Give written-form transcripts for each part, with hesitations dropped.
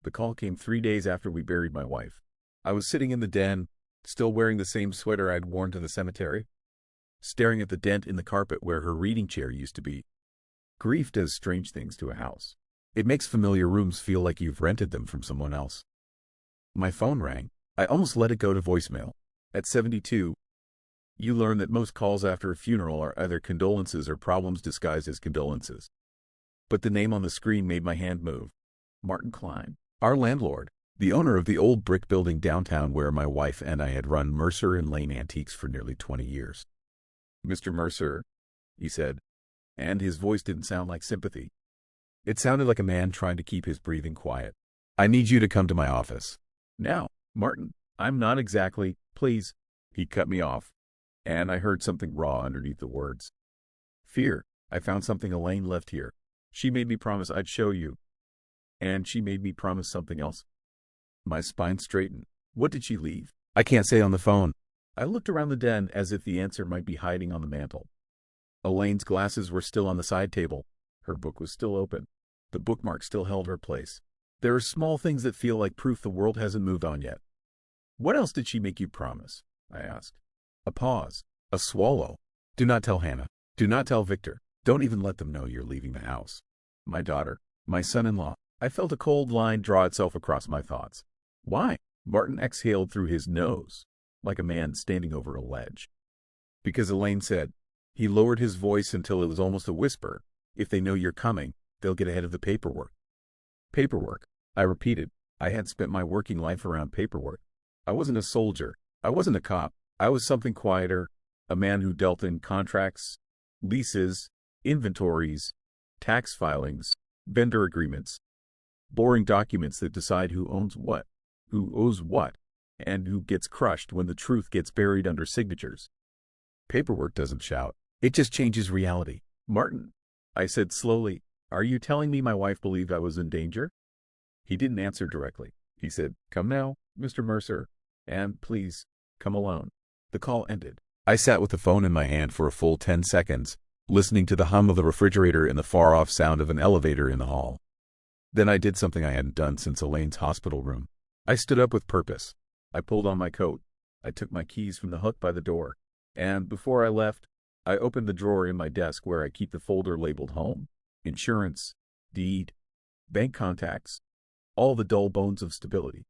The call came 3 days after we buried my wife. I was sitting in the den, still wearing the same sweater I'd worn to the cemetery, staring at the dent in the carpet where her reading chair used to be. Grief does strange things to a house. It makes familiar rooms feel like you've rented them from someone else. My phone rang. I almost let it go to voicemail. At 72, you learn that most calls after a funeral are either condolences or problems disguised as condolences. But the name on the screen made my hand move. Martin Klein, our landlord, the owner of the old brick building downtown where my wife and I had run Mercer and Lane Antiques for nearly 20 years. "Mr. Mercer," he said, and his voice didn't sound like sympathy. It sounded like a man trying to keep his breathing quiet. "I need you to come to my office." "Now, Martin, I'm not exactly, please." He cut me off, and I heard something raw underneath the words. "Fear. I found something Elaine left here. She made me promise I'd show you. And she made me promise something else." My spine straightened. "What did she leave?" "I can't say on the phone." I looked around the den as if the answer might be hiding on the mantel. Elaine's glasses were still on the side table. Her book was still open. The bookmark still held her place. There are small things that feel like proof the world hasn't moved on yet. "What else did she make you promise?" I asked. A pause. A swallow. "Do not tell Hannah. Do not tell Victor. Don't even let them know you're leaving the house. My daughter. My son-in-law." I felt a cold line draw itself across my thoughts. "Why?" Martin exhaled through his nose, like a man standing over a ledge. "Because Elaine said." He lowered his voice until it was almost a whisper. "If they know you're coming, they'll get ahead of the paperwork." "Paperwork," I repeated. I had spent my working life around paperwork. I wasn't a soldier. I wasn't a cop. I was something quieter, a man who dealt in contracts, leases, inventories, tax filings, vendor agreements, boring documents that decide who owns what, who owes what, and who gets crushed when the truth gets buried under signatures. Paperwork doesn't shout. It just changes reality. "Martin," I said slowly, "are you telling me my wife believed I was in danger?" He didn't answer directly. He said, "Come now, Mr. Mercer, and please, come alone." The call ended. I sat with the phone in my hand for a full 10 seconds, listening to the hum of the refrigerator and the far-off sound of an elevator in the hall. Then I did something I hadn't done since Elaine's hospital room. I stood up with purpose. I pulled on my coat. I took my keys from the hook by the door. And before I left, I opened the drawer in my desk where I keep the folder labeled home, insurance, deed, bank contacts, all the dull bones of stability.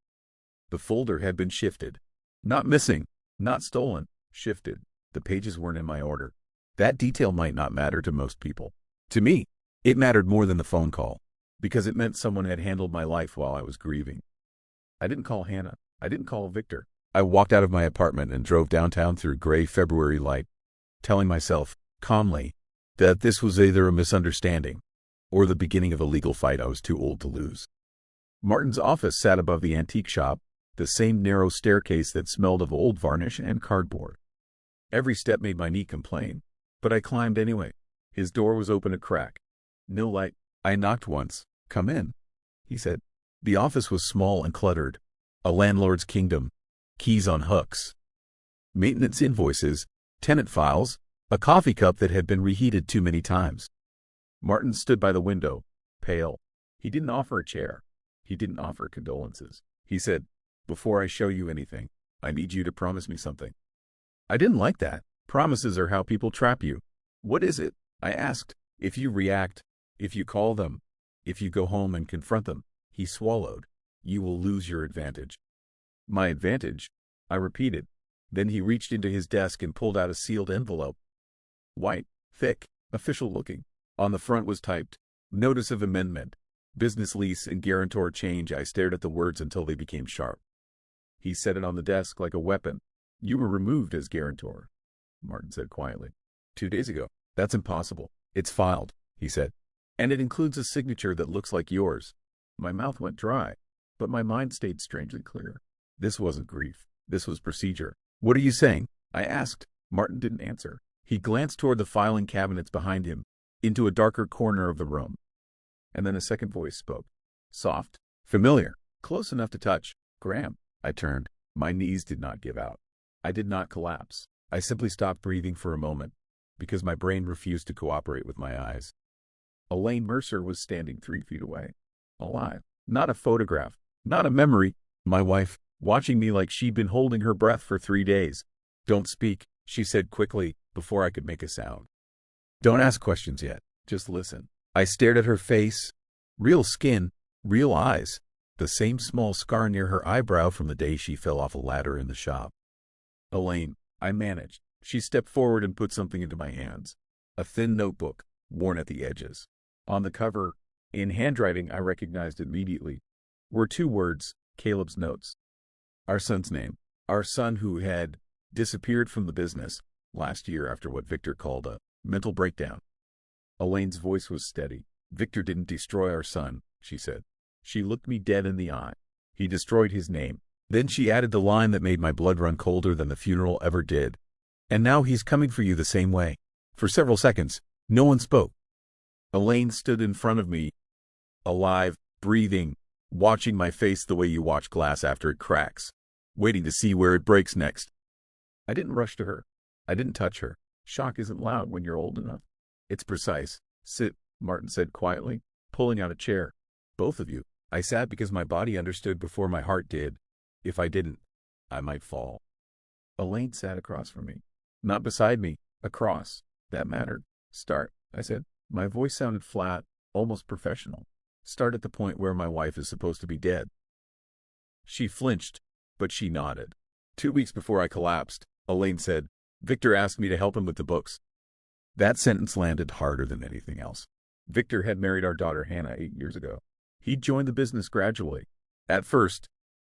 The folder had been shifted. Not missing, not stolen, shifted. The pages weren't in my order. That detail might not matter to most people. To me, it mattered more than the phone call, because it meant someone had handled my life while I was grieving. I didn't call Hannah. I didn't call Victor. I walked out of my apartment and drove downtown through gray February light, telling myself, calmly, that this was either a misunderstanding or the beginning of a legal fight I was too old to lose. Martin's office sat above the antique shop, the same narrow staircase that smelled of old varnish and cardboard. Every step made my knee complain, but I climbed anyway. His door was open a crack. No light. I knocked once. "Come in," he said. The office was small and cluttered. A landlord's kingdom. Keys on hooks. Maintenance invoices, tenant files, a coffee cup that had been reheated too many times. Martin stood by the window, pale. He didn't offer a chair. He didn't offer condolences. He said, "Before I show you anything, I need you to promise me something." I didn't like that. Promises are how people trap you. "What is it?" I asked. "If you react, if you call them, if you go home and confront them," he swallowed, "you will lose your advantage." "My advantage?" I repeated. Then he reached into his desk and pulled out a sealed envelope. White, thick, official looking. On the front was typed, "Notice of amendment, business lease and guarantor change." I stared at the words until they became sharp. He set it on the desk like a weapon. "You were removed as guarantor," Martin said quietly. 2 days ago. "That's impossible." "It's filed," he said. "And it includes a signature that looks like yours." My mouth went dry, but my mind stayed strangely clear. This wasn't grief. This was procedure. "What are you saying?" I asked. Martin didn't answer. He glanced toward the filing cabinets behind him, into a darker corner of the room. And then a second voice spoke. Soft, familiar, close enough to touch. "Graham." I turned. My knees did not give out. I did not collapse. I simply stopped breathing for a moment, because my brain refused to cooperate with my eyes. Elaine Mercer was standing 3 feet away. Alive. Not a photograph. Not a memory. My wife, watching me like she'd been holding her breath for 3 days. Don't speak, she said quickly, before I could make a sound. Don't ask questions yet. Just listen. I stared at her face. Real skin. Real eyes. The same small scar near her eyebrow from the day she fell off a ladder in the shop. Elaine, I managed. She stepped forward and put something into my hands. A thin notebook, worn at the edges. On the cover, in handwriting I recognized immediately, were 2 words, Caleb's notes. Our son's name. Our son who had disappeared from the business last year after what Victor called a mental breakdown. Elaine's voice was steady. Victor didn't destroy our son, she said. She looked me dead in the eye. He destroyed his name. Then she added the line that made my blood run colder than the funeral ever did. And now he's coming for you the same way. For several seconds, no one spoke. Elaine stood in front of me, alive, breathing, watching my face the way you watch glass after it cracks, waiting to see where it breaks next. I didn't rush to her. I didn't touch her. Shock isn't loud when you're old enough. It's precise. Sit, Martin said quietly, pulling out a chair. Both of you. I sat because my body understood before my heart did. If I didn't, I might fall. Elaine sat across from me. Not beside me, across. That mattered. Start, I said. My voice sounded flat, almost professional. Start at the point where my wife is supposed to be dead. She flinched, but she nodded. 2 weeks before I collapsed, Elaine said, Victor asked me to help him with the books. That sentence landed harder than anything else. Victor had married our daughter Hannah 8 years ago. He'd joined the business gradually. At first,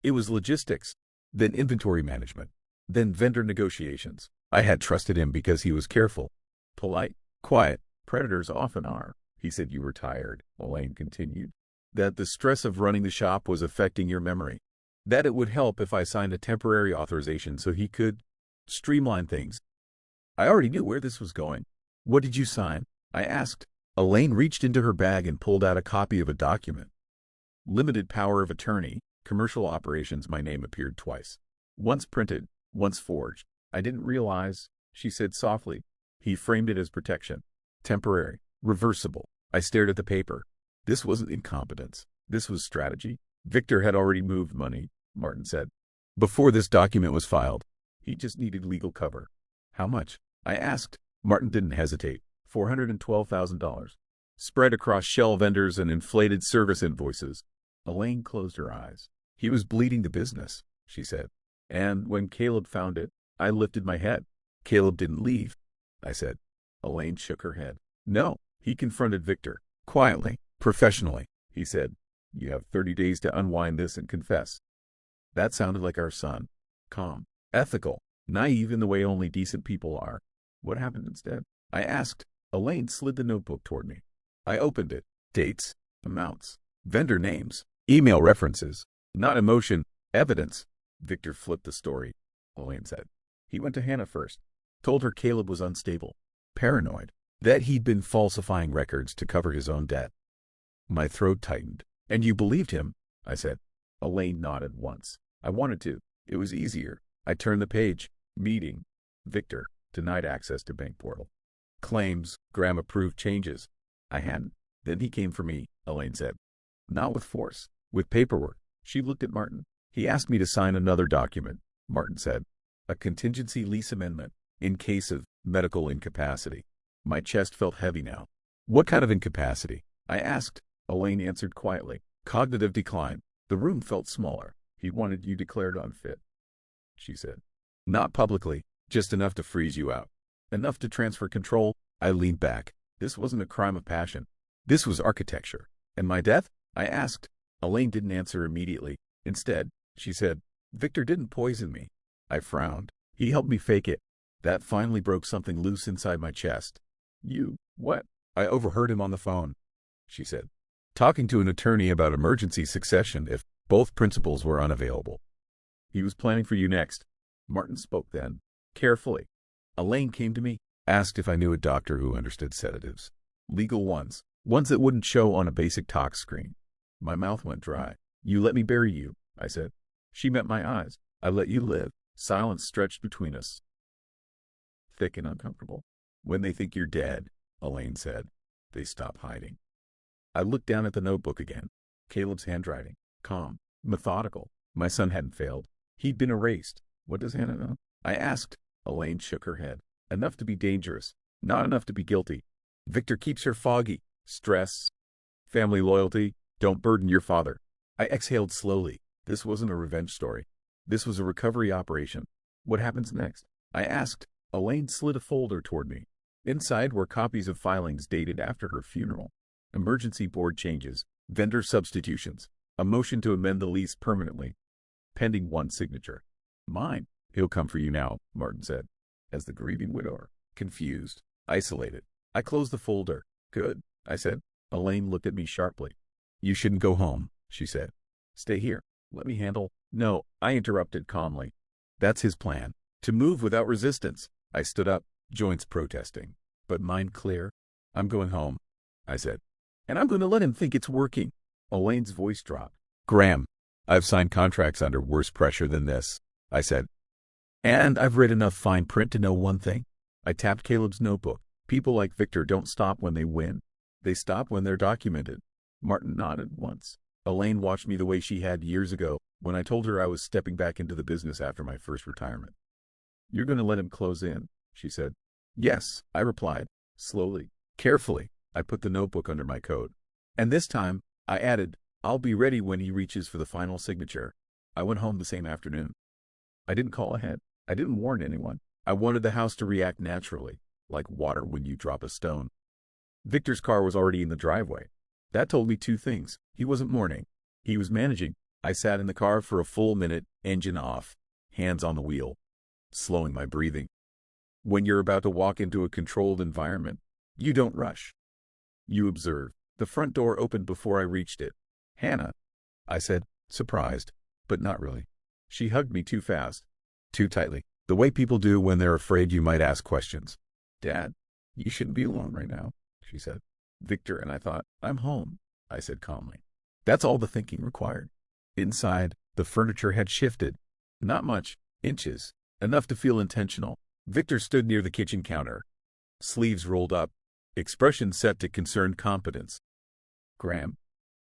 it was logistics, then inventory management, then vendor negotiations. I had trusted him because he was careful, polite, quiet. Predators often are. He said you were tired, Elaine continued. That the stress of running the shop was affecting your memory. That it would help if I signed a temporary authorization so he could streamline things. I already knew where this was going. What did you sign? I asked. Elaine reached into her bag and pulled out a copy of a document. Limited power of attorney, commercial operations. My name appeared twice. Once printed, once forged. I didn't realize, she said softly. He framed it as protection. Temporary, reversible. I stared at the paper. This wasn't incompetence. This was strategy. Victor had already moved money, Martin said. Before this document was filed, he just needed legal cover. How much? I asked. Martin didn't hesitate. $412,000. Spread across shell vendors and inflated service invoices. Elaine closed her eyes. He was bleeding the business, she said. And when Caleb found it, I lifted my head. Caleb didn't leave, I said. Elaine shook her head. No, he confronted Victor. Quietly, professionally, he said. You have 30 days to unwind this and confess. That sounded like our son. Calm, ethical, naive in the way only decent people are. What happened instead? I asked. Elaine slid the notebook toward me. I opened it. Dates, amounts, vendor names, email references. Not emotion, evidence. Victor flipped the story, Elaine said. He went to Hannah first. Told her Caleb was unstable, paranoid, that he'd been falsifying records to cover his own debt. My throat tightened. And you believed him? I said. Elaine nodded once. I wanted to. It was easier. I turned the page. Meeting. Victor. Denied access to bank portal. Claims. Graham approved changes. I hadn't. Then he came for me, Elaine said. Not with force. With paperwork. She looked at Martin. He asked me to sign another document, Martin said. A contingency lease amendment, in case of medical incapacity. My chest felt heavy now. What kind of incapacity? I asked. Elaine answered quietly. Cognitive decline. The room felt smaller. He wanted you declared unfit, she said. Not publicly, just enough to freeze you out. Enough to transfer control. I leaned back. This wasn't a crime of passion. This was architecture. And my death? I asked. Elaine didn't answer immediately. Instead, she said, Victor didn't poison me. I frowned. He helped me fake it. That finally broke something loose inside my chest. You, what? I overheard him on the phone, she said. Talking to an attorney about emergency succession if both principals were unavailable. He was planning for you next. Martin spoke then, carefully. Elaine came to me, asked if I knew a doctor who understood sedatives. Legal ones. Ones that wouldn't show on a basic talk screen. My mouth went dry. You let me bury you, I said. She met my eyes. I let you live. Silence stretched between us. Thick and uncomfortable. When they think you're dead, Elaine said, they stop hiding. I looked down at the notebook again. Caleb's handwriting. Calm. Methodical. My son hadn't failed. He'd been erased. What does Hannah know? I asked. Elaine shook her head. Enough to be dangerous. Not enough to be guilty. Victor keeps her foggy. Stress. Family loyalty. Don't burden your father. I exhaled slowly. This wasn't a revenge story. This was a recovery operation. What happens next? I asked. Elaine slid a folder toward me. Inside were copies of filings dated after her funeral. Emergency board changes. Vendor substitutions. A motion to amend the lease permanently. Pending one signature. Mine. He'll come for you now, Martin said. As the grieving widower. Confused. Isolated. I closed the folder. Good, I said. Elaine looked at me sharply. You shouldn't go home, she said. Stay here. Let me handle. No, I interrupted calmly. That's his plan. To move without resistance. I stood up, joints protesting. But mind clear. I'm going home, I said. And I'm going to let him think it's working. Elaine's voice dropped. Graham, I've signed contracts under worse pressure than this, I said. And I've read enough fine print to know one thing. I tapped Caleb's notebook. People like Victor don't stop when they win. They stop when they're documented. Martin nodded once. Elaine watched me the way she had years ago when I told her I was stepping back into the business after my first retirement. You're going to let him close in, she said. Yes, I replied. Slowly, carefully, I put the notebook under my coat. And this time, I added, I'll be ready when he reaches for the final signature. I went home the same afternoon. I didn't call ahead. I didn't warn anyone. I wanted the house to react naturally, like water when you drop a stone. Victor's car was already in the driveway. That told me two things. He wasn't mourning. He was managing. I sat in the car for a full minute, engine off, hands on the wheel, slowing my breathing. When you're about to walk into a controlled environment, you don't rush. You observe. The front door opened before I reached it. Hannah, I said, surprised, but not really. She hugged me too fast, too tightly, the way people do when they're afraid you might ask questions. Dad, you shouldn't be alone right now, she said. Victor and I thought, I'm home, I said calmly. That's all the thinking required. Inside, the furniture had shifted. Not much, inches, enough to feel intentional. Victor stood near the kitchen counter, sleeves rolled up, expression set to concerned competence. Graham,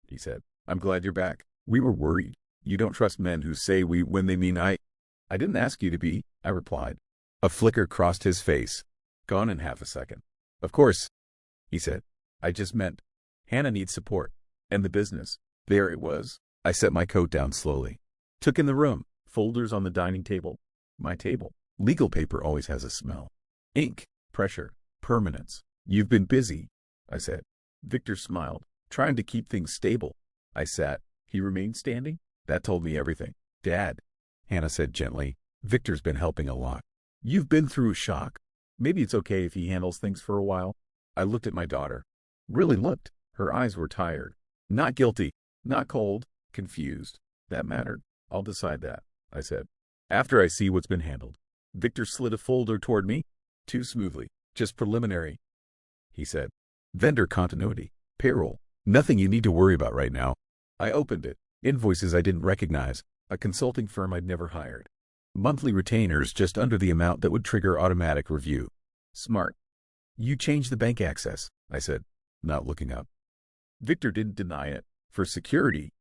he said, I'm glad you're back. We were worried. You don't trust men who say we when they mean I didn't ask you to be, I replied. A flicker crossed his face. Gone in half a second. Of course, he said. I just meant, Hannah needs support. And the business. There it was. I set my coat down slowly. Took in the room. Folders on the dining table. My table. Legal paper always has a smell. Ink. Pressure. Permanence. You've been busy, I said. Victor smiled, trying to keep things stable. I sat. He remained standing. That told me everything. Dad, Hannah said gently, Victor's been helping a lot. You've been through a shock. Maybe it's okay if he handles things for a while. I looked at my daughter. Really looked. Her eyes were tired. Not guilty. Not cold. Confused. That mattered. I'll decide that, I said. After I see what's been handled. Victor slid a folder toward me. Too smoothly. Just preliminary, he said. Vendor continuity. Payroll. Nothing you need to worry about right now. I opened it. Invoices I didn't recognize. A consulting firm I'd never hired. Monthly retainers just under the amount that would trigger automatic review. Smart. You changed the bank access, I said, not looking up. Victor didn't deny it. For security,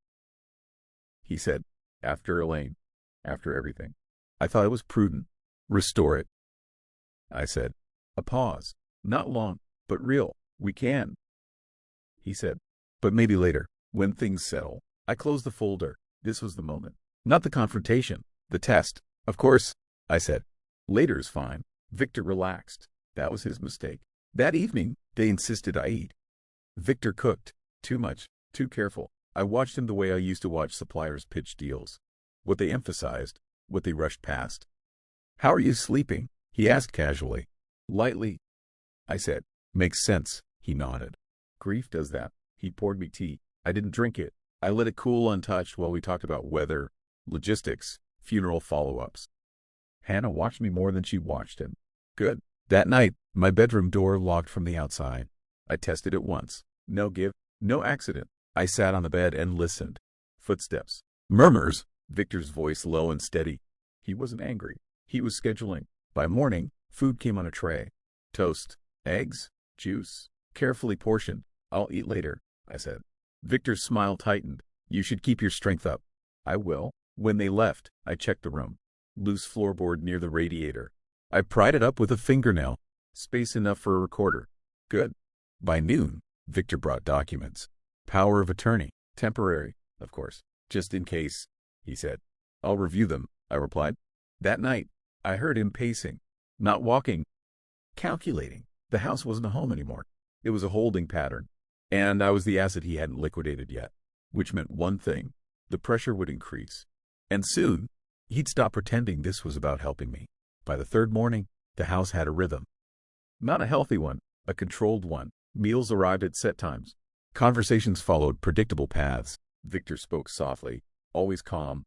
he said, after Elaine, after everything. I thought it was prudent. Restore it, I said. A pause. Not long, but real. We can, he said. But maybe later, when things settle. I closed the folder. This was the moment. Not the confrontation. The test. Of course, I said. Later's fine. Victor relaxed. That was his mistake. That evening, they insisted I eat. Victor cooked. Too much. Too careful. I watched him the way I used to watch suppliers pitch deals. What they emphasized. What they rushed past. How are you sleeping? He asked casually. Lightly, I said. Makes sense, he nodded. Grief does that. He poured me tea. I didn't drink it. I let it cool untouched while we talked about weather, logistics, funeral follow-ups. Hannah watched me more than she watched him. Good. That night, my bedroom door locked from the outside. I tested it once. No give, no accident. I sat on the bed and listened. Footsteps. Murmurs. Victor's voice low and steady. He wasn't angry. He was scheduling. By morning, food came on a tray. Toast, eggs, juice, carefully portioned. I'll eat later, I said. Victor's smile tightened. You should keep your strength up. I will. When they left, I checked the room. Loose floorboard near the radiator. I pried it up with a fingernail. Space enough for a recorder. Good. By noon, Victor brought documents. Power of attorney. Temporary, of course. Just in case, he said. I'll review them, I replied. That night, I heard him pacing. Not walking. Calculating. The house wasn't a home anymore. It was a holding pattern. And I was the asset he hadn't liquidated yet. Which meant one thing. The pressure would increase. And soon, he'd stop pretending this was about helping me. By the third morning, the house had a rhythm. Not a healthy one, a controlled one. Meals arrived at set times. Conversations followed predictable paths. Victor spoke softly, always calm,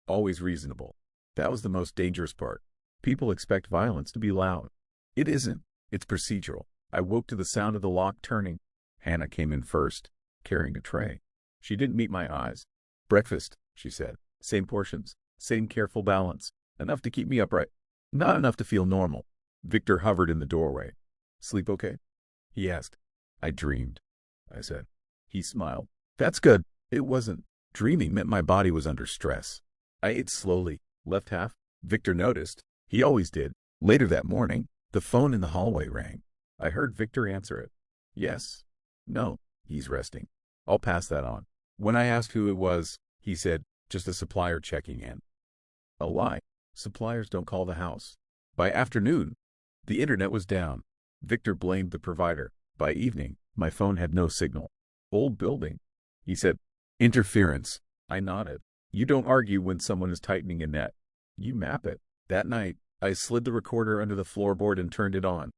always reasonable. That was the most dangerous part. People expect violence to be loud. It isn't. It's procedural. I woke to the sound of the lock turning. Hannah came in first, carrying a tray. She didn't meet my eyes. Breakfast, she said. Same portions, same careful balance. Enough to keep me upright. Not enough to feel normal. Victor hovered in the doorway. Sleep okay? He asked. I dreamed, I said. He smiled. That's good. It wasn't. Dreaming meant my body was under stress. I ate slowly. Left half. Victor noticed. He always did. Later that morning, the phone in the hallway rang. I heard Victor answer it. Yes. No. He's resting. I'll pass that on. When I asked who it was, he said, just a supplier checking in. A lie. Suppliers don't call the house. By afternoon, the internet was down. Victor blamed the provider. By evening, my phone had no signal. Old building. He said, interference. I nodded. You don't argue when someone is tightening a net. You map it. That night, I slid the recorder under the floorboard and turned it on.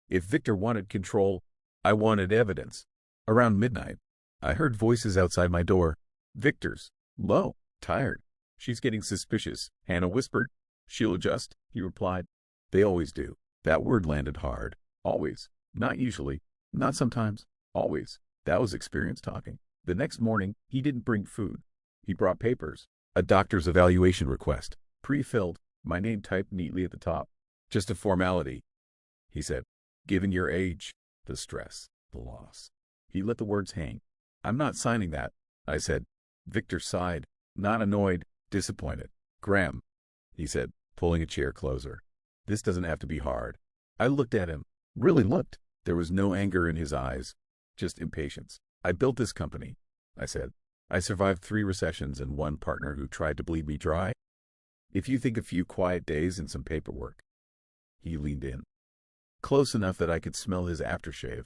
If Victor wanted control, I wanted evidence. Around midnight, I heard voices outside my door. Victor's. Low. Tired. She's getting suspicious, Hannah whispered. She'll adjust, he replied. They always do. That word landed hard. Always. Not usually. Not sometimes. Always. That was experience talking. The next morning, he didn't bring food. He brought papers. A doctor's evaluation request. Pre-filled. My name typed neatly at the top. Just a formality, he said. Given your age, the stress, the loss. He let the words hang. I'm not signing that, I said. Victor sighed. Not annoyed, disappointed. Graham, he said, pulling a chair closer. This doesn't have to be hard. I looked at him. Really looked. There was no anger in his eyes. Just impatience. I built this company, I said. I survived 3 recessions and one partner who tried to bleed me dry. If you think a few quiet days and some paperwork. He leaned in. Close enough that I could smell his aftershave.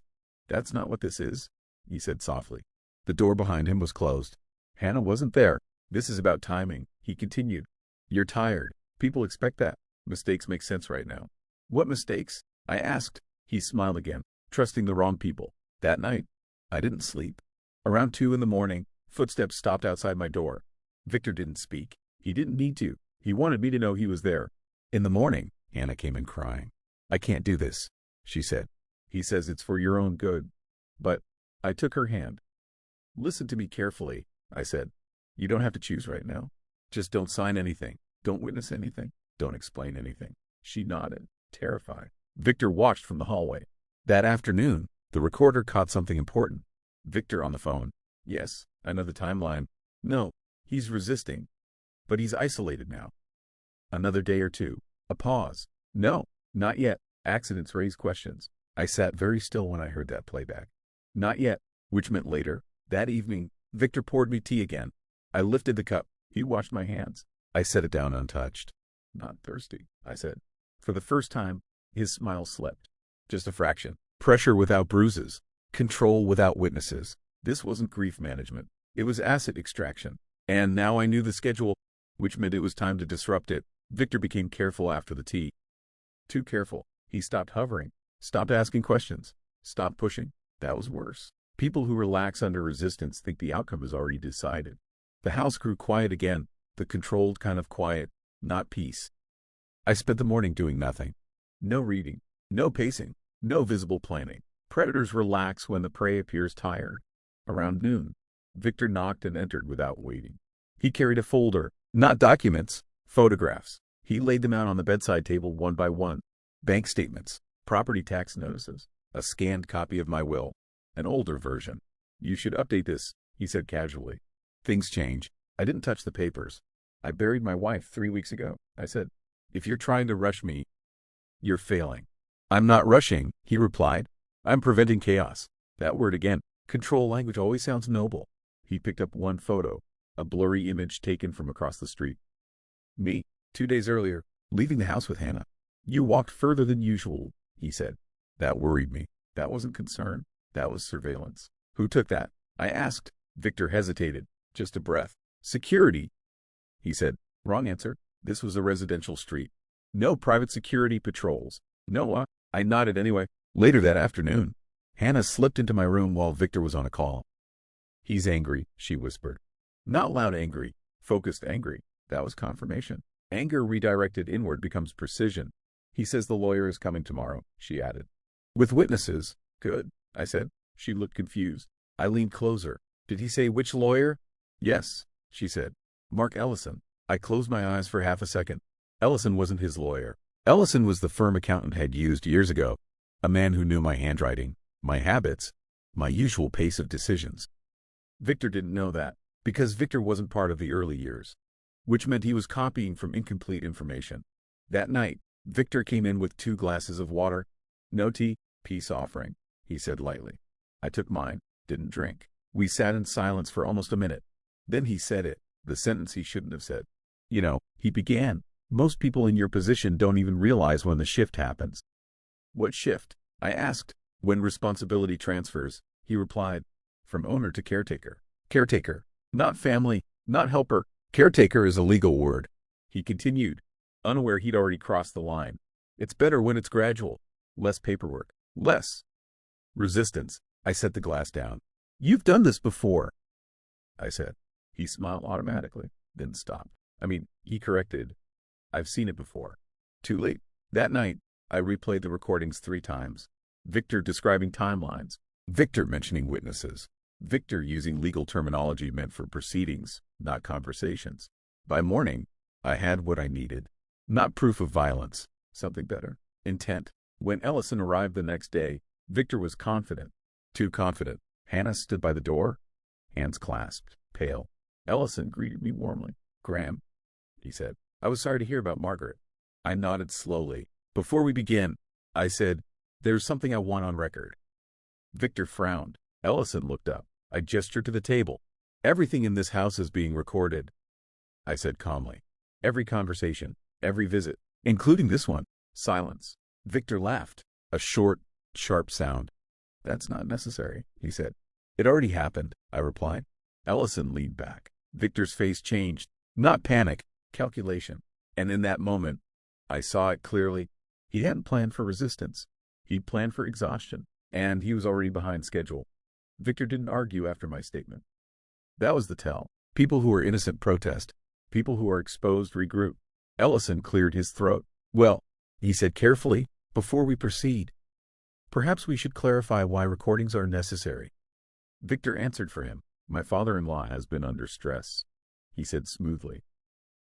That's not what this is, he said softly. The door behind him was closed. Hannah wasn't there. This is about timing, he continued. You're tired. People expect that. Mistakes make sense right now. What mistakes? I asked. He smiled again, trusting the wrong people. That night, I didn't sleep. Around 2 in the morning, footsteps stopped outside my door. Victor didn't speak. He didn't need to. He wanted me to know he was there. In the morning, Hannah came in crying. I can't do this, she said. He says it's for your own good. But I took her hand. Listen to me carefully, I said. You don't have to choose right now. Just don't sign anything. Don't witness anything. Don't explain anything. She nodded, terrified. Victor watched from the hallway. That afternoon, the recorder caught something important. Victor on the phone. Yes, I know the timeline. No, he's resisting. But he's isolated now. Another day or 2. A pause. No, not yet. Accidents raise questions. I sat very still when I heard that playback. Not yet, which meant later. That evening, Victor poured me tea again. I lifted the cup. He washed my hands. I set it down untouched. Not thirsty, I said. For the first time, his smile slept. Just a fraction. Pressure without bruises. Control without witnesses. This wasn't grief management. It was asset extraction. And now I knew the schedule, which meant it was time to disrupt it. Victor became careful after the tea. Too careful. He stopped hovering. Stopped asking questions. Stopped pushing. That was worse. People who relax under resistance think the outcome is already decided. The house grew quiet again. The controlled kind of quiet, not peace. I spent the morning doing nothing. No reading. No pacing. No visible planning. Predators relax when the prey appears tired. Around noon, Victor knocked and entered without waiting. He carried a folder. Not documents. Photographs. He laid them out on the bedside table one by one. Bank statements. Property tax notices. A scanned copy of my will. An older version. You should update this, he said casually. Things change. I didn't touch the papers. I buried my wife 3 weeks ago. I said, if you're trying to rush me, you're failing. I'm not rushing, he replied. I'm preventing chaos. That word again. Control language always sounds noble. He picked up one photo, a blurry image taken from across the street. Me, 2 days earlier, leaving the house with Hannah. You walked further than usual, he said. That worried me. That wasn't concern. That was surveillance. Who took that? I asked. Victor hesitated. Just a breath. Security, he said. Wrong answer. This was a residential street. No private security patrols. No, I nodded anyway. Later that afternoon, Hannah slipped into my room while Victor was on a call. He's angry, she whispered. Not loud angry, focused angry. That was confirmation. Anger redirected inward becomes precision. He says the lawyer is coming tomorrow, she added. With witnesses. Good, I said. She looked confused. I leaned closer. Did he say which lawyer? Yes, she said. Mark Ellison. I closed my eyes for half a second. Ellison wasn't his lawyer. Ellison was the firm accountant had used years ago. A man who knew my handwriting, my habits, my usual pace of decisions. Victor didn't know that, because Victor wasn't part of the early years, which meant he was copying from incomplete information. That night, Victor came in with 2 glasses of water. No tea, peace offering, he said lightly. I took mine, didn't drink. We sat in silence for almost a minute. Then he said it, the sentence he shouldn't have said. You know, he began. Most people in your position don't even realize when the shift happens. What shift? I asked. When responsibility transfers, he replied. From owner to caretaker. Caretaker. Not family, not helper. Caretaker is a legal word. He continued, unaware he'd already crossed the line. It's better when it's gradual. Less paperwork. Less resistance. I set the glass down. You've done this before, I said. He smiled automatically, then stopped. He corrected. I've seen it before. Too late. That night, I replayed the recordings 3 times. Victor describing timelines. Victor mentioning witnesses. Victor using legal terminology meant for proceedings, not conversations. By morning, I had what I needed. Not proof of violence. Something better. Intent. When Ellison arrived the next day, Victor was confident. Too confident. Hannah stood by the door, hands clasped, pale. Ellison greeted me warmly. Graham, he said. I was sorry to hear about Margaret. I nodded slowly. Before we begin, I said, there's something I want on record. Victor frowned. Ellison looked up. I gestured to the table. Everything in this house is being recorded, I said calmly. Every conversation, every visit, including this one. Silence. Victor laughed. A short, sharp sound. That's not necessary, he said. It already happened, I replied. Ellison leaned back. Victor's face changed. Not panic, calculation. And in that moment, I saw it clearly. He hadn't planned for resistance. He'd planned for exhaustion. And he was already behind schedule. Victor didn't argue after my statement. That was the tell. People who are innocent protest. People who are exposed regroup. Ellison cleared his throat. Well, he said carefully, before we proceed, perhaps we should clarify why recordings are necessary. Victor answered for him. My father-in-law has been under stress, he said smoothly.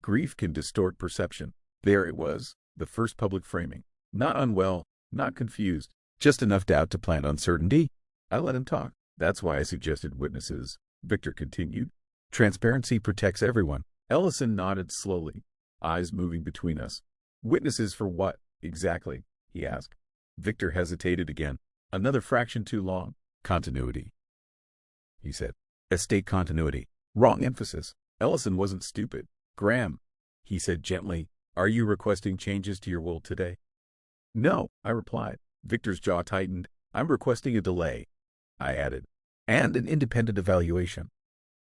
Grief can distort perception. There it was, the first public framing. Not unwell, not confused, just enough doubt to plant uncertainty. I let him talk. That's why I suggested witnesses, Victor continued. Transparency protects everyone. Ellison nodded slowly, eyes moving between us. Witnesses for what, exactly? He asked. Victor hesitated again. Another fraction too long. Continuity, he said. Estate continuity. Wrong emphasis. Ellison wasn't stupid. Graham, he said gently, are you requesting changes to your will today? No, I replied. Victor's jaw tightened. I'm requesting a delay, I added, and an independent evaluation.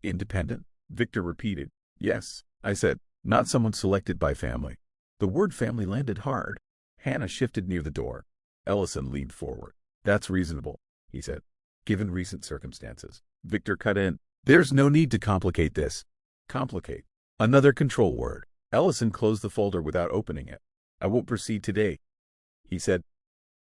Independent? Victor repeated. Yes, I said, not someone selected by family. The word family landed hard. Hannah shifted near the door. Ellison leaned forward. That's reasonable, he said, given recent circumstances. Victor cut in. There's no need to complicate this. Complicate. Another control word. Ellison closed the folder without opening it. I won't proceed today, he said.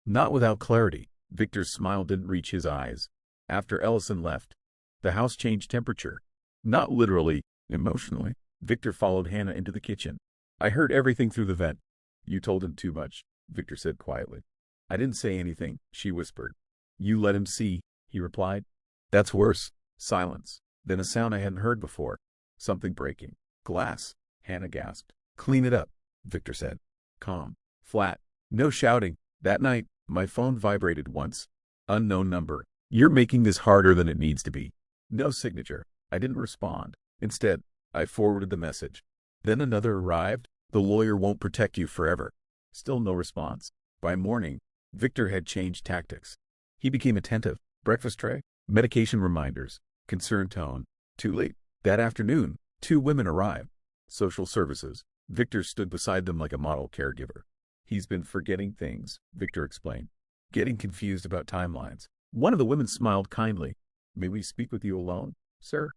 Not without clarity. Victor's smile didn't reach his eyes. After Ellison left, the house changed temperature. Not literally, emotionally. Victor followed Hannah into the kitchen. I heard everything through the vent. You told him too much, Victor said quietly. I didn't say anything, she whispered. You let him see, he replied. That's worse. Silence. Then a sound I hadn't heard before. Something breaking. Glass. Hannah gasped. Clean it up, Victor said. Calm. Flat. No shouting. That night, my phone vibrated once. Unknown number. You're making this harder than it needs to be. No signature. I didn't respond. Instead, I forwarded the message. Then another arrived. The lawyer won't protect you forever. Still no response. By morning, Victor had changed tactics. He became attentive. Breakfast tray, medication reminders, concerned tone. Too late. That afternoon, 2 women arrived. Social services. Victor stood beside them like a model caregiver. He's been forgetting things, Victor explained. Getting confused about timelines. One of the women smiled kindly. May we speak with you alone, sir?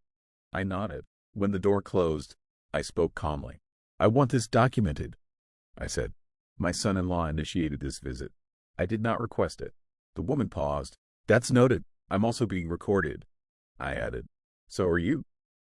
I nodded. When the door closed, I spoke calmly. I want this documented, I said. My son-in-law initiated this visit. I did not request it. The woman paused. That's noted. I'm also being recorded, I added. So are you?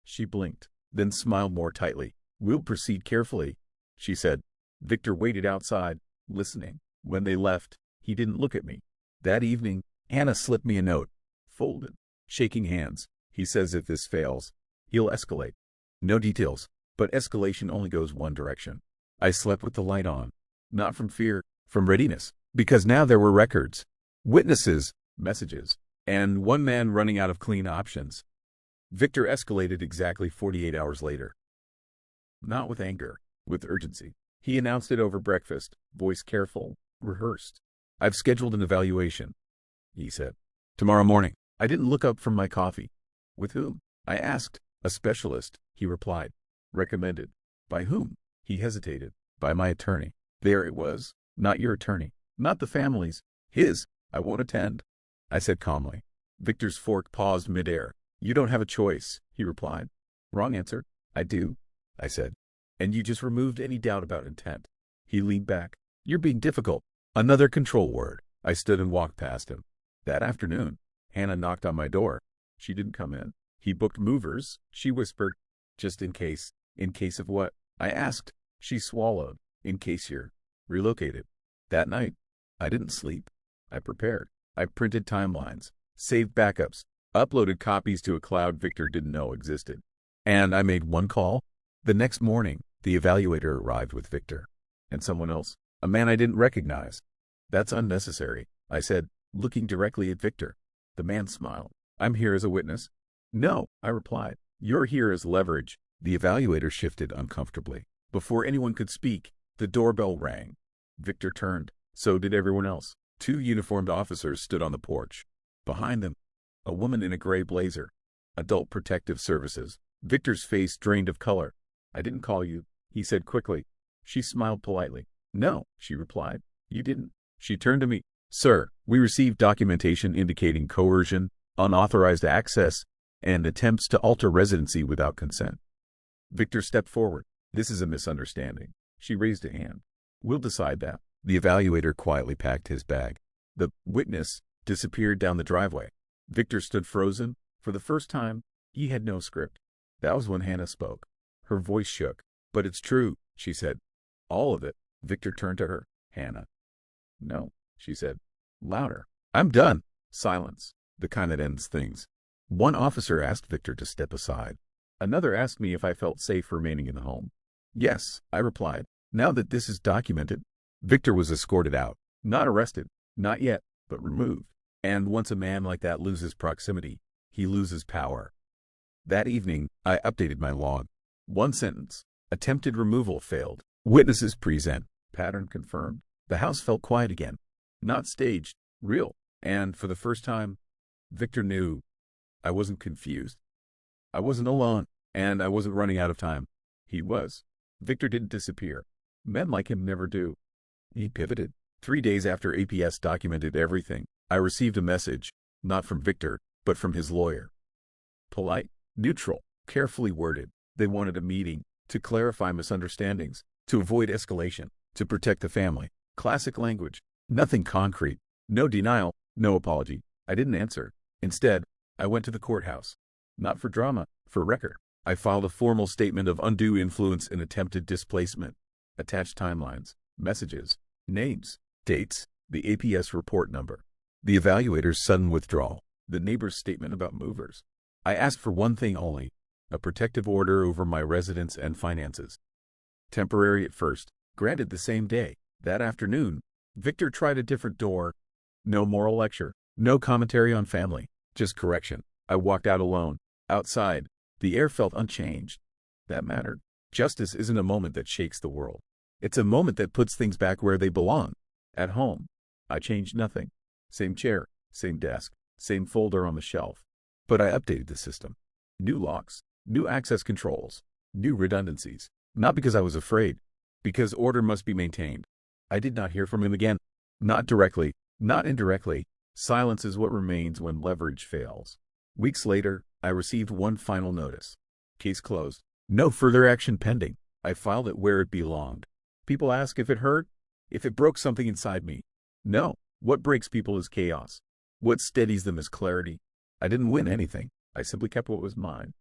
She blinked, then smiled more tightly. We'll proceed carefully, she said. Victor waited outside, listening. When they left, he didn't look at me. That evening, Hannah slipped me a note. Folded. Shaking hands. He says if this fails, he'll escalate. No details, but escalation only goes one direction. I slept with the light on. Not from fear, from readiness. Because now there were records, witnesses, messages, and one man running out of clean options. Victor escalated exactly 48 hours later. Not with anger, with urgency. He announced it over breakfast, voice careful, rehearsed. I've scheduled an evaluation, he said. Tomorrow morning. I didn't look up from my coffee. With whom? I asked. A specialist, he replied. Recommended. By whom? He hesitated. By my attorney. There it was. Not your attorney. Not the family's. His. I won't attend, I said calmly. Victor's fork paused midair. You don't have a choice, he replied. Wrong answer. I do, I said. And you just removed any doubt about intent. He leaned back. You're being difficult. Another control word. I stood and walked past him. That afternoon, Hannah knocked on my door. She didn't come in. He booked movers, she whispered. Just in case. In case of what? I asked. She swallowed. In case you're relocated. That night, I didn't sleep. I prepared. I printed timelines, saved backups, uploaded copies to a cloud Victor didn't know existed. And I made one call. The next morning, the evaluator arrived with Victor. And someone else, a man I didn't recognize. That's unnecessary, I said, looking directly at Victor. The man smiled. I'm here as a witness. No, I replied. You're here as leverage. The evaluator shifted uncomfortably. Before anyone could speak, the doorbell rang. Victor turned. So did everyone else. 2 uniformed officers stood on the porch. Behind them, a woman in a gray blazer. Adult Protective Services. Victor's face drained of color. I didn't call you, he said quickly. She smiled politely. No, she replied. You didn't. She turned to me. Sir, we received documentation indicating coercion, unauthorized access, and attempts to alter residency without consent. Victor stepped forward. This is a misunderstanding. She raised a hand. We'll decide that. The evaluator quietly packed his bag. The witness disappeared down the driveway. Victor stood frozen. For the first time, he had no script. That was when Hannah spoke. Her voice shook. But it's true, she said. All of it. Victor turned to her. Hannah. No, she said. Louder. I'm done. Silence. The kind that ends things. One officer asked Victor to step aside. Another asked me if I felt safe remaining in the home. Yes, I replied. Now that this is documented, Victor was escorted out. Not arrested. Not yet, but removed. And once a man like that loses proximity, he loses power. That evening, I updated my log. One sentence. Attempted removal failed. Witnesses present. Pattern confirmed. The house felt quiet again. Not staged. Real. And for the first time, Victor knew. I wasn't confused. I wasn't alone. And I wasn't running out of time. He was. Victor didn't disappear. Men like him never do. He pivoted. 3 days after APS documented everything, I received a message, not from Victor, but from his lawyer. Polite, neutral, carefully worded. They wanted a meeting to clarify misunderstandings, to avoid escalation, to protect the family. Classic language. Nothing concrete. No denial, no apology. I didn't answer. Instead, I went to the courthouse. Not for drama, for record. I filed a formal statement of undue influence and attempted displacement. Attached timelines, messages, names, dates, the APS report number, the evaluator's sudden withdrawal, the neighbor's statement about movers. I asked for one thing only, a protective order over my residence and finances. Temporary at first, granted the same day. That afternoon, Victor tried a different door. No moral lecture, no commentary on family, just correction. I walked out alone. Outside, the air felt unchanged. That mattered. Justice isn't a moment that shakes the world. It's a moment that puts things back where they belong. At home, I changed nothing. Same chair, same desk, same folder on the shelf. But I updated the system. New locks, new access controls, new redundancies. Not because I was afraid, because order must be maintained. I did not hear from him again. Not directly, not indirectly. Silence is what remains when leverage fails. Weeks later, I received one final notice. Case closed. No further action pending. I filed it where it belonged. People ask if it hurt, if it broke something inside me. No. What breaks people is chaos. What steadies them is clarity. I didn't win anything. I simply kept what was mine.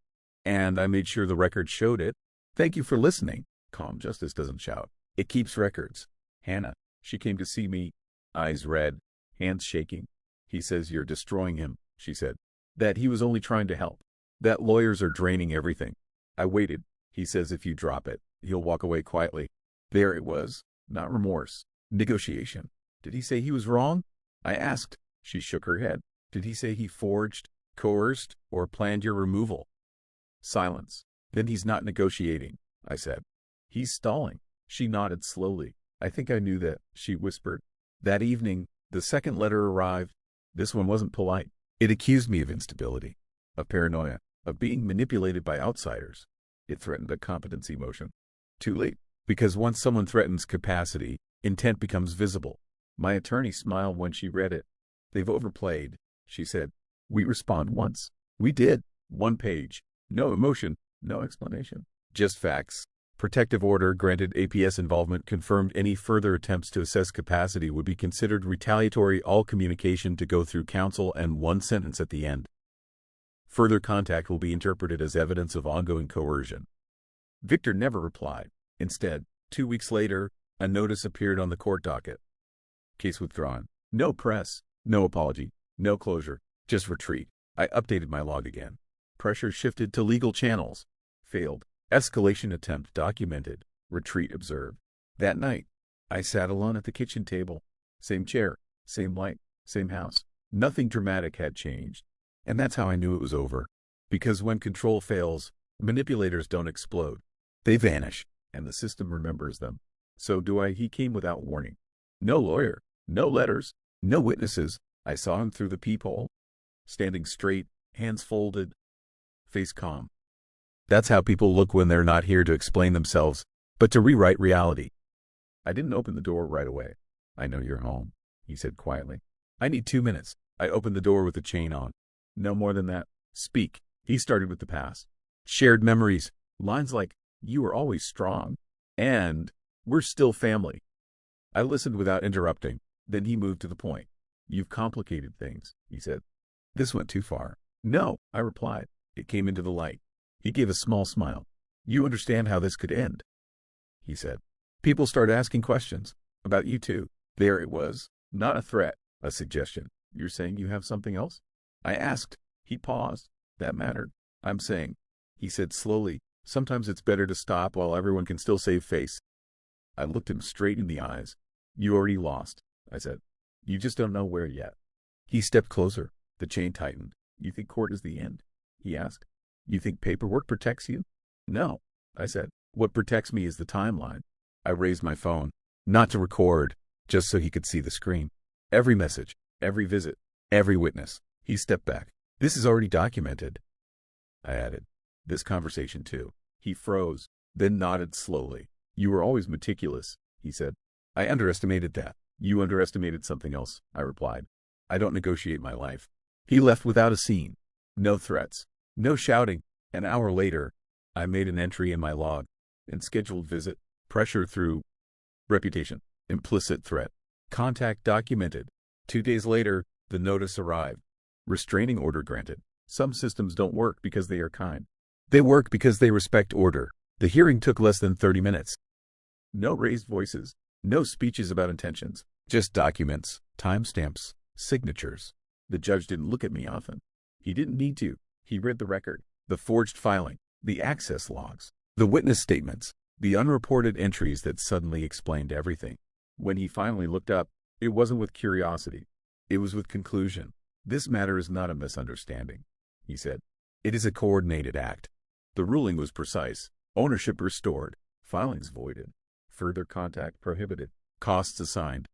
And I made sure the record showed it. Thank you for listening. Calm justice doesn't shout. It keeps records. Hannah, she came to see me, eyes red, hands shaking. He says you're destroying him, she said. That he was only trying to help. That lawyers are draining everything. I waited. He says if you drop it, he'll walk away quietly. There it was. Not remorse. Negotiation. Did he say he was wrong? I asked. She shook her head. Did he say he forged, coerced, or planned your removal? Silence. Then he's not negotiating, I said. He's stalling. She nodded slowly. I think I knew that, she whispered. That evening, the second letter arrived. This one wasn't polite. It accused me of instability, of paranoia, of being manipulated by outsiders. It threatened a competency motion. Too late, because once someone threatens capacity, intent becomes visible. My attorney smiled when she read it. They've overplayed, she said. We respond once. We did. 1 page. No emotion, no explanation. Just facts. Protective order granted. APS involvement confirmed. Any further attempts to assess capacity would be considered retaliatory. All communication to go through counsel, and 1 sentence at the end. Further contact will be interpreted as evidence of ongoing coercion. Victor never replied. Instead, 2 weeks later, a notice appeared on the court docket. Case withdrawn. No press, no apology, no closure, just retreat. I updated my log again. Pressure shifted to legal channels. Failed. Escalation attempt documented. Retreat observed. That night, I sat alone at the kitchen table. Same chair, same light, same house. Nothing dramatic had changed. And that's how I knew it was over. Because when control fails, manipulators don't explode. They vanish, and the system remembers them. So do I. He came without warning. No lawyer, no letters, no witnesses. I saw him through the peephole. Standing straight, hands folded, face calm. That's how people look when they're not here to explain themselves, but to rewrite reality. I didn't open the door right away. I know you're home, he said quietly. I need 2 minutes. I opened the door with the chain on. No more than that. Speak. He started with the past. Shared memories. Lines like, you were always strong. And, we're still family. I listened without interrupting. Then he moved to the point. You've complicated things, he said. This went too far. No, I replied. It came into the light. He gave a small smile. You understand how this could end, he said. People start asking questions. About you too. There it was. Not a threat, a suggestion. You're saying you have something else? I asked. He paused. That mattered. I'm saying, he said slowly, sometimes it's better to stop while everyone can still save face. I looked him straight in the eyes. You already lost, I said. You just don't know where yet. He stepped closer. The chain tightened. You think court is the end? He asked. You think paperwork protects you? No, I said. What protects me is the timeline. I raised my phone, not to record, just so he could see the screen. Every message, every visit, every witness. He stepped back. This is already documented, I added. This conversation too. He froze, then nodded slowly. You were always meticulous, he said. I underestimated that. You underestimated something else, I replied. I don't negotiate my life. He left without a scene. No threats. No shouting. An hour later, I made an entry in my log. In scheduled visit. Pressure through. Reputation. Implicit threat. Contact documented. 2 days later, the notice arrived. Restraining order granted. Some systems don't work because they are kind. They work because they respect order. The hearing took less than 30 minutes. No raised voices. No speeches about intentions. Just documents, timestamps, signatures. The judge didn't look at me often. He didn't need to. He read the record, the forged filing, the access logs, the witness statements, the unreported entries that suddenly explained everything. When he finally looked up, it wasn't with curiosity. It was with conclusion. "This matter is not a misunderstanding," he said. "It is a coordinated act." The ruling was precise. Ownership restored. Filings voided. Further contact prohibited. Costs assigned.